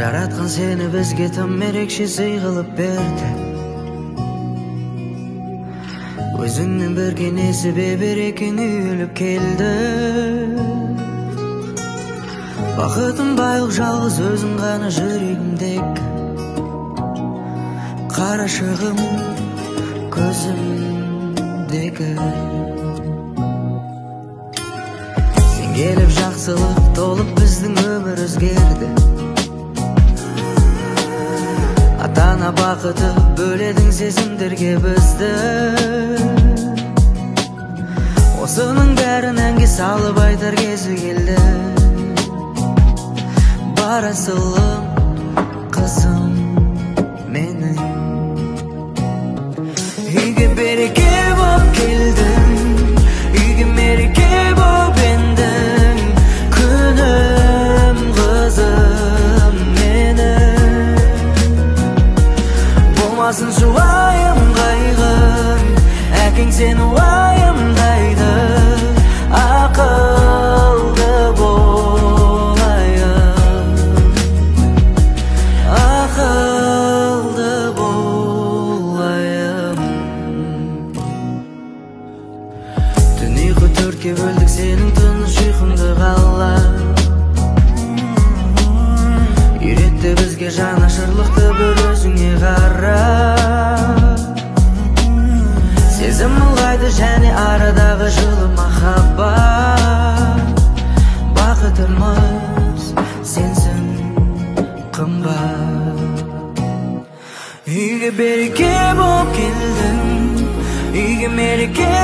Жараткан сени бизге там эрекше сый кылып берди. Өзүңдүн берген себеп эрекең үйүлүп келди. Бакытым байлык жалгыз өзүң гана жүрөгүмдеки. Карашыгым көзүмдеги. Сен келип жакшылык толуп биздин өмүр өзгерди. Ата-ана бакыты бөледің сезімдерге бізді. Осының бәрін әнге салып айтар кезі келді. Барасылым қызым менің. Үйге береке боп келдің, үйге мереке боп ендің. Күнім қызым менің. Болмасын жуайым қайғың, әкең сені уайымдайды. Ақылды болайын, ақылды болайын. Түн ұйқы төртке бөлдік сенің тыныш ұйқыңды қалап. Үйретті бізге жанашырлықты бір өзіңе қара. Сезім ұлғайды және арадағы жылы махаббат. Бақытымыз сенсің қымбат. Үйге береке боп келдің, үйге мереке